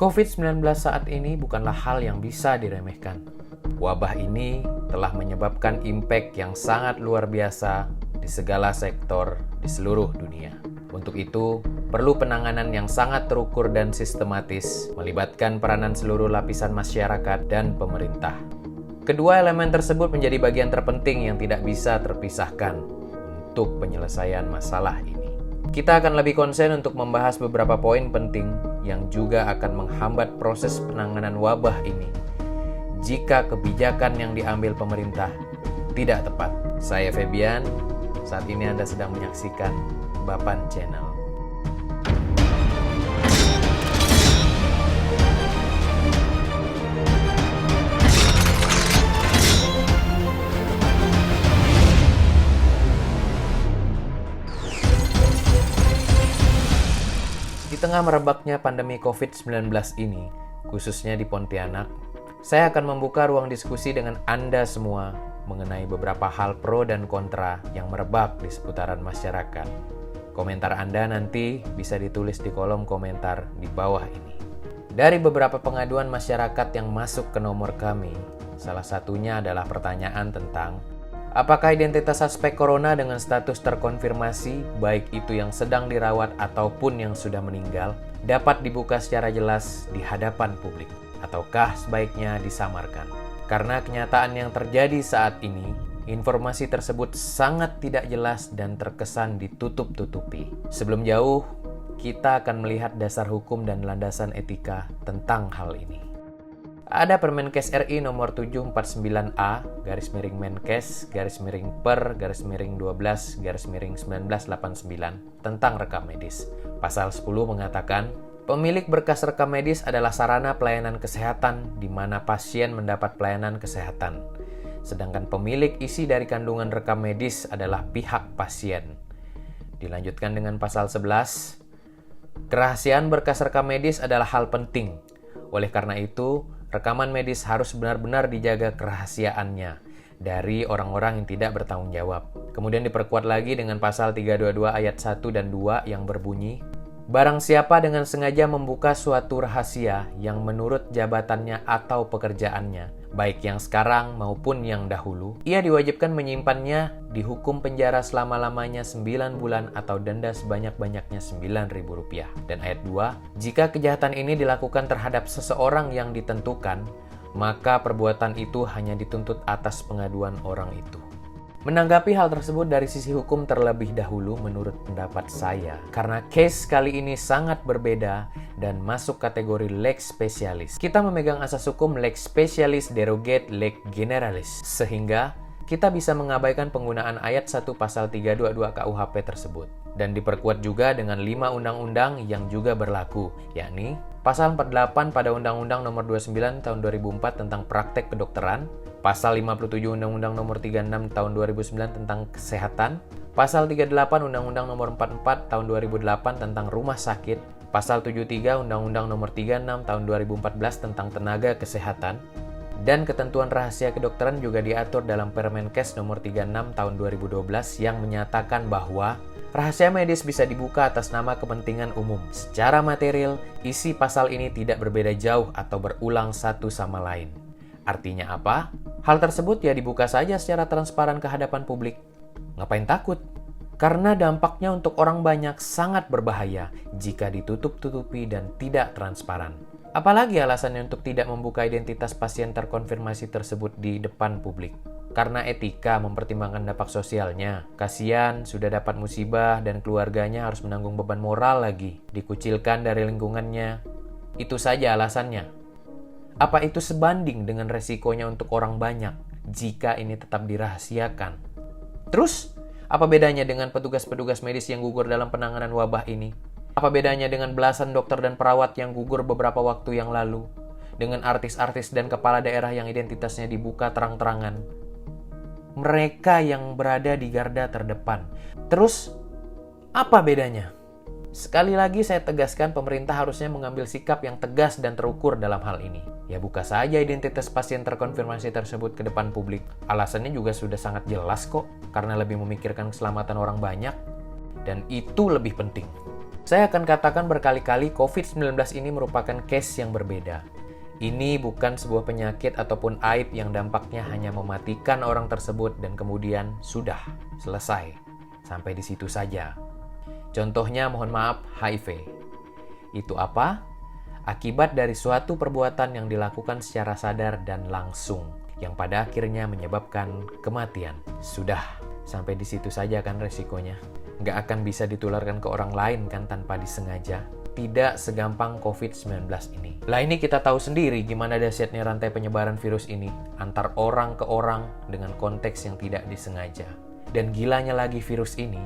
COVID-19 saat ini bukanlah hal yang bisa diremehkan. Wabah ini telah menyebabkan impact yang sangat luar biasa di segala sektor di seluruh dunia. Untuk itu, perlu penanganan yang sangat terukur dan sistematis, melibatkan peranan seluruh lapisan masyarakat dan pemerintah. Kedua elemen tersebut menjadi bagian terpenting yang tidak bisa terpisahkan untuk penyelesaian masalah ini. Kita akan lebih konsen untuk membahas beberapa poin penting yang juga akan menghambat proses penanganan wabah ini jika kebijakan yang diambil pemerintah tidak tepat. Saya Febian, saat ini Anda sedang menyaksikan Bapan Channel. Di tengah merebaknya pandemi COVID-19 ini, khususnya di Pontianak, saya akan membuka ruang diskusi dengan Anda semua mengenai beberapa hal pro dan kontra yang merebak di seputaran masyarakat. Komentar Anda nanti bisa ditulis di kolom komentar di bawah ini. Dari beberapa pengaduan masyarakat yang masuk ke nomor kami, salah satunya adalah pertanyaan tentang apakah identitas suspek corona dengan status terkonfirmasi, baik itu yang sedang dirawat ataupun yang sudah meninggal, dapat dibuka secara jelas di hadapan publik, ataukah sebaiknya disamarkan? Karena kenyataan yang terjadi saat ini, informasi tersebut sangat tidak jelas dan terkesan ditutup-tutupi. Sebelum jauh, kita akan melihat dasar hukum dan landasan etika tentang hal ini. Ada Permenkes RI nomor 749A, /Menkes, /12, tentang rekam medis. Pasal 10 mengatakan, pemilik berkas rekam medis adalah sarana pelayanan kesehatan di mana pasien mendapat pelayanan kesehatan. Sedangkan pemilik isi dari kandungan rekam medis adalah pihak pasien. Dilanjutkan dengan pasal 11, kerahasiaan berkas rekam medis adalah hal penting. Oleh karena itu, rekaman medis harus benar-benar dijaga kerahasiaannya dari orang-orang yang tidak bertanggung jawab. Kemudian diperkuat lagi dengan pasal 322 ayat 1 dan 2 yang berbunyi, barang siapa dengan sengaja membuka suatu rahasia yang menurut jabatannya atau pekerjaannya, baik yang sekarang maupun yang dahulu, ia diwajibkan menyimpannya, dihukum penjara selama-lamanya 9 bulan atau denda sebanyak-banyaknya Rp9.000. Dan ayat 2, jika kejahatan ini dilakukan terhadap seseorang yang ditentukan, maka perbuatan itu hanya dituntut atas pengaduan orang itu. Menanggapi hal tersebut dari sisi hukum terlebih dahulu menurut pendapat saya, karena case kali ini sangat berbeda dan masuk kategori lex specialis. Kita memegang asas hukum lex specialis derogate lex generalis, sehingga kita bisa mengabaikan penggunaan ayat 1 pasal 322 KUHP tersebut. Dan diperkuat juga dengan 5 undang-undang yang juga berlaku, yakni pasal 48 pada Undang-Undang Nomor 29 Tahun 2004 tentang Praktek Kedokteran, Pasal 57 Undang-Undang Nomor 36 Tahun 2009 tentang Kesehatan, Pasal 38 Undang-Undang Nomor 44 Tahun 2008 tentang Rumah Sakit, Pasal 73 Undang-Undang Nomor 36 Tahun 2014 tentang Tenaga Kesehatan, dan ketentuan rahasia kedokteran juga diatur dalam Permenkes Nomor 36 Tahun 2012 yang menyatakan bahwa rahasia medis bisa dibuka atas nama kepentingan umum. Secara material, isi pasal ini tidak berbeda jauh atau berulang satu sama lain. Artinya apa? Hal tersebut ya dibuka saja secara transparan ke hadapan publik. Ngapain takut? Karena dampaknya untuk orang banyak sangat berbahaya jika ditutup-tutupi dan tidak transparan. Apalagi alasannya untuk tidak membuka identitas pasien terkonfirmasi tersebut di depan publik. Karena etika mempertimbangkan dampak sosialnya. Kasihan, sudah dapat musibah dan keluarganya harus menanggung beban moral lagi. Dikucilkan dari lingkungannya. Itu saja alasannya. Apa itu sebanding dengan resikonya untuk orang banyak jika ini tetap dirahasiakan? Terus, apa bedanya dengan petugas-petugas medis yang gugur dalam penanganan wabah ini? Apa bedanya dengan belasan dokter dan perawat yang gugur beberapa waktu yang lalu? Dengan artis-artis dan kepala daerah yang identitasnya dibuka terang-terangan? Mereka yang berada di garda terdepan. Terus, apa bedanya? Sekali lagi saya tegaskan pemerintah harusnya mengambil sikap yang tegas dan terukur dalam hal ini. Ya buka saja identitas pasien terkonfirmasi tersebut ke depan publik. Alasannya juga sudah sangat jelas kok, karena lebih memikirkan keselamatan orang banyak. Dan itu lebih penting. Saya akan katakan berkali-kali COVID-19 ini merupakan case yang berbeda. Ini bukan sebuah penyakit ataupun aib yang dampaknya hanya mematikan orang tersebut dan kemudian sudah selesai. Sampai di situ saja. Contohnya, mohon maaf, HIV. Itu apa? Akibat dari suatu perbuatan yang dilakukan secara sadar dan langsung, yang pada akhirnya menyebabkan kematian. Sudah, sampai di situ saja kan resikonya. Nggak akan bisa ditularkan ke orang lain kan tanpa disengaja. Tidak segampang COVID-19 ini. Lah ini kita tahu sendiri gimana dahsyatnya rantai penyebaran virus ini antar orang ke orang dengan konteks yang tidak disengaja. Dan gilanya lagi virus ini,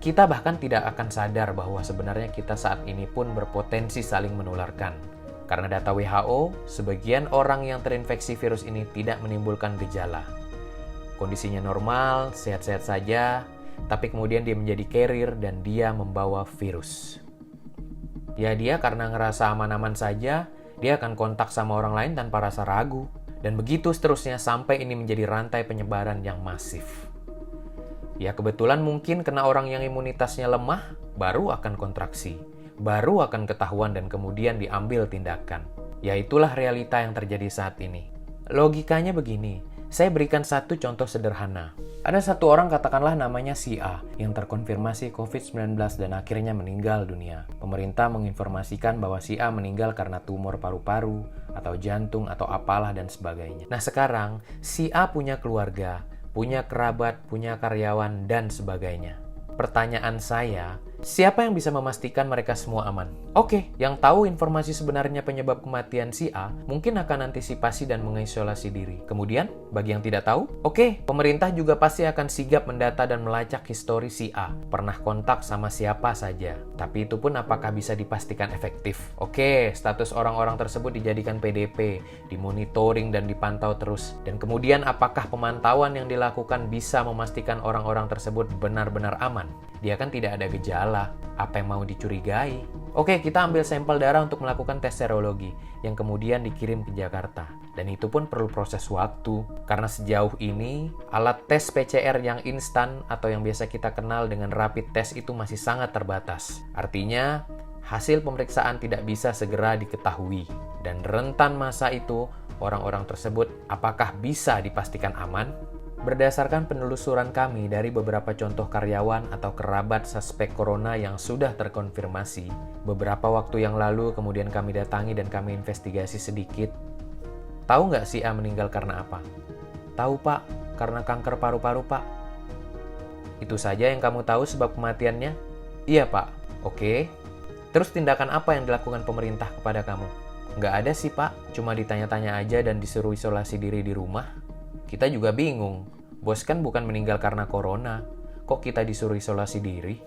kita bahkan tidak akan sadar bahwa sebenarnya kita saat ini pun berpotensi saling menularkan. Karena data WHO, sebagian orang yang terinfeksi virus ini tidak menimbulkan gejala. Kondisinya normal, sehat-sehat saja, tapi kemudian dia menjadi carrier dan dia membawa virus. Ya dia karena ngerasa aman-aman saja, dia akan kontak sama orang lain tanpa rasa ragu. Dan begitu seterusnya sampai ini menjadi rantai penyebaran yang masif. Ya kebetulan mungkin kena orang yang imunitasnya lemah, baru akan kontraksi. Baru akan ketahuan dan kemudian diambil tindakan. Ya itulah realita yang terjadi saat ini. Logikanya begini, saya berikan satu contoh sederhana. Ada satu orang, katakanlah namanya si A, yang terkonfirmasi COVID-19 dan akhirnya meninggal dunia. Pemerintah menginformasikan bahwa si A meninggal karena tumor paru-paru, atau jantung, atau apalah dan sebagainya. Nah sekarang, si A punya keluarga, punya kerabat, punya karyawan, dan sebagainya. Pertanyaan saya, siapa yang bisa memastikan mereka semua aman? Oke, yang tahu informasi sebenarnya penyebab kematian si A mungkin akan antisipasi dan mengisolasi diri. Kemudian, bagi yang tidak tahu, oke, pemerintah juga pasti akan sigap mendata dan melacak histori si A. Pernah kontak sama siapa saja. Tapi itu pun apakah bisa dipastikan efektif? Oke, status orang-orang tersebut dijadikan PDP, dimonitoring dan dipantau terus. Dan kemudian apakah pemantauan yang dilakukan bisa memastikan orang-orang tersebut benar-benar aman? Dia kan tidak ada gejala, apa yang mau dicurigai? Oke, kita ambil sampel darah untuk melakukan tes serologi, yang kemudian dikirim ke Jakarta. Dan itu pun perlu proses waktu, karena sejauh ini, alat tes PCR yang instan atau yang biasa kita kenal dengan rapid test itu masih sangat terbatas. Artinya, hasil pemeriksaan tidak bisa segera diketahui. Dan rentan masa itu, orang-orang tersebut apakah bisa dipastikan aman? Berdasarkan penelusuran kami dari beberapa contoh karyawan atau kerabat suspek corona yang sudah terkonfirmasi, beberapa waktu yang lalu kemudian kami datangi dan kami investigasi sedikit. Tahu nggak si A meninggal karena apa? Tahu pak, karena kanker paru-paru pak. Itu saja yang kamu tahu sebab kematiannya? Iya pak. Oke. Terus tindakan apa yang dilakukan pemerintah kepada kamu? Nggak ada sih pak, cuma ditanya-tanya aja dan disuruh isolasi diri di rumah. Kita juga bingung, bos kan bukan meninggal karena corona, kok kita disuruh isolasi diri?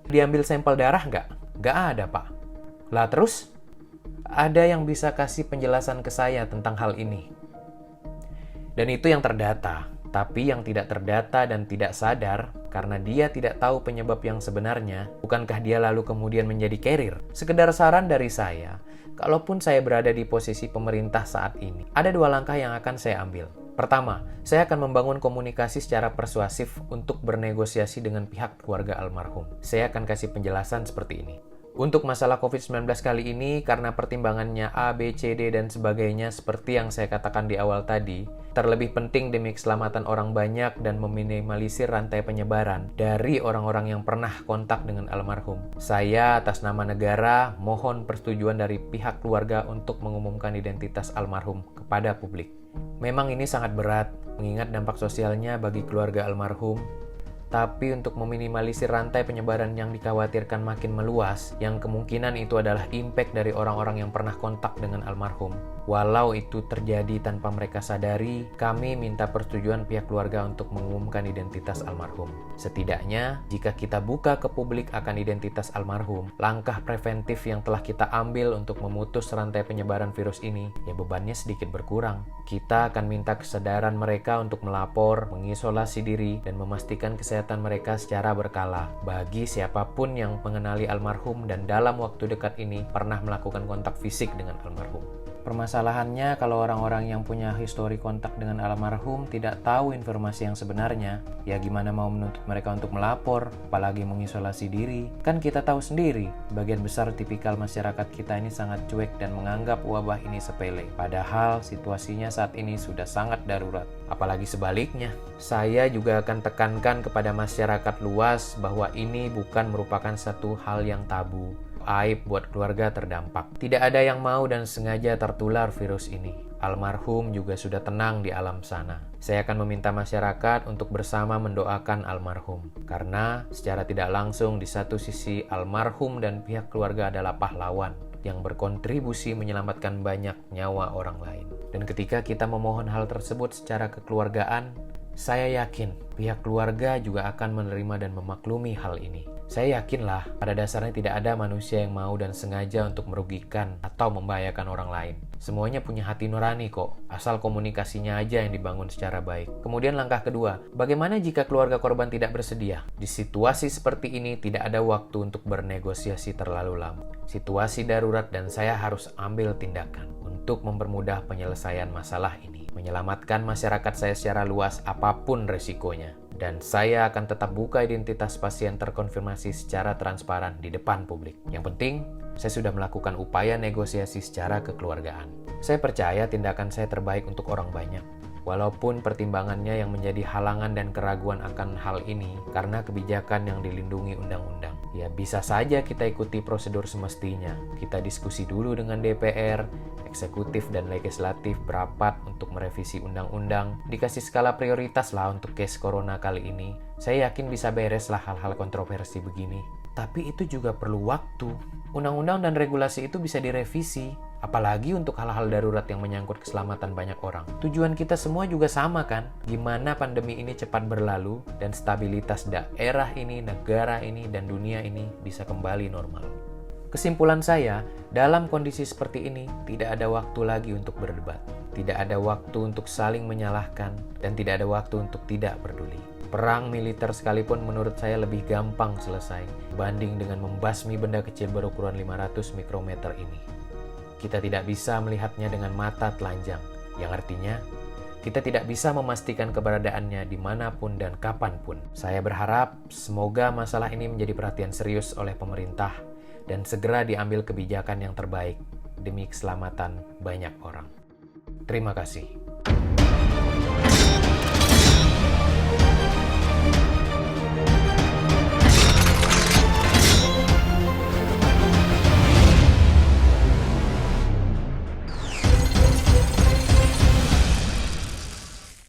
Diambil sampel darah nggak? Nggak ada, Pak. Lah terus? Ada yang bisa kasih penjelasan ke saya tentang hal ini? Dan itu yang terdata, tapi yang tidak terdata dan tidak sadar, karena dia tidak tahu penyebab yang sebenarnya, bukankah dia lalu kemudian menjadi carrier? Sekedar saran dari saya, kalaupun saya berada di posisi pemerintah saat ini, ada 2 langkah yang akan saya ambil. Pertama, saya akan membangun komunikasi secara persuasif untuk bernegosiasi dengan pihak keluarga almarhum. Saya akan kasih penjelasan seperti ini. Untuk masalah COVID-19 kali ini, karena pertimbangannya A, B, C, D, dan sebagainya seperti yang saya katakan di awal tadi, terlebih penting demi keselamatan orang banyak dan meminimalisir rantai penyebaran dari orang-orang yang pernah kontak dengan almarhum. Saya atas nama negara mohon persetujuan dari pihak keluarga untuk mengumumkan identitas almarhum kepada publik. Memang ini sangat berat, mengingat dampak sosialnya bagi keluarga almarhum. Tapi untuk meminimalisir rantai penyebaran yang dikhawatirkan makin meluas, yang kemungkinan itu adalah impact dari orang-orang yang pernah kontak dengan almarhum. Walau itu terjadi tanpa mereka sadari, kami minta persetujuan pihak keluarga untuk mengumumkan identitas almarhum. Setidaknya, jika kita buka ke publik akan identitas almarhum, langkah preventif yang telah kita ambil untuk memutus rantai penyebaran virus ini, ya bebannya sedikit berkurang. Kita akan minta kesadaran mereka untuk melapor, mengisolasi diri, dan memastikan kesehatan mereka secara berkala. Bagi siapapun yang mengenali almarhum dan dalam waktu dekat ini pernah melakukan kontak fisik dengan almarhum. Permasalahannya kalau orang-orang yang punya histori kontak dengan almarhum tidak tahu informasi yang sebenarnya, ya gimana mau menuntut mereka untuk melapor, apalagi mengisolasi diri. Kan kita tahu sendiri, bagian besar tipikal masyarakat kita ini sangat cuek dan menganggap wabah ini sepele. Padahal situasinya saat ini sudah sangat darurat. Apalagi sebaliknya, saya juga akan tekankan kepada masyarakat luas bahwa ini bukan merupakan satu hal yang tabu. Aib buat keluarga terdampak. Tidak ada yang mau dan sengaja tertular virus ini. Almarhum juga sudah tenang di alam sana. Saya akan meminta masyarakat untuk bersama mendoakan almarhum. Karena secara tidak langsung di satu sisi almarhum dan pihak keluarga adalah pahlawan yang berkontribusi menyelamatkan banyak nyawa orang lain. Dan ketika kita memohon hal tersebut secara kekeluargaan, saya yakin pihak keluarga juga akan menerima dan memaklumi hal ini. Saya yakinlah pada dasarnya tidak ada manusia yang mau dan sengaja untuk merugikan atau membahayakan orang lain. Semuanya punya hati nurani kok, asal komunikasinya aja yang dibangun secara baik. Kemudian langkah kedua, bagaimana jika keluarga korban tidak bersedia? Di situasi seperti ini tidak ada waktu untuk bernegosiasi terlalu lama. Situasi darurat dan saya harus ambil tindakan untuk mempermudah penyelesaian masalah ini. Menyelamatkan masyarakat saya secara luas apapun resikonya. Dan saya akan tetap buka identitas pasien terkonfirmasi secara transparan di depan publik. Yang penting, saya sudah melakukan upaya negosiasi secara kekeluargaan. Saya percaya tindakan saya terbaik untuk orang banyak. Walaupun pertimbangannya yang menjadi halangan dan keraguan akan hal ini karena kebijakan yang dilindungi undang-undang. Ya bisa saja kita ikuti prosedur semestinya. Kita diskusi dulu dengan DPR, eksekutif dan legislatif berapat untuk merevisi undang-undang. Dikasih skala prioritas lah untuk case corona kali ini. Saya yakin bisa beres lah hal-hal kontroversi begini. Tapi itu juga perlu waktu. Undang-undang dan regulasi itu bisa direvisi. Apalagi untuk hal-hal darurat yang menyangkut keselamatan banyak orang. Tujuan kita semua juga sama kan? Gimana pandemi ini cepat berlalu dan stabilitas daerah ini, negara ini, dan dunia ini bisa kembali normal. Kesimpulan saya, dalam kondisi seperti ini, tidak ada waktu lagi untuk berdebat. Tidak ada waktu untuk saling menyalahkan, dan tidak ada waktu untuk tidak peduli. Perang militer sekalipun menurut saya lebih gampang selesai banding dengan membasmi benda kecil berukuran 500 mikrometer ini. Kita tidak bisa melihatnya dengan mata telanjang, yang artinya kita tidak bisa memastikan keberadaannya dimanapun dan kapanpun. Saya berharap semoga masalah ini menjadi perhatian serius oleh pemerintah dan segera diambil kebijakan yang terbaik demi keselamatan banyak orang. Terima kasih.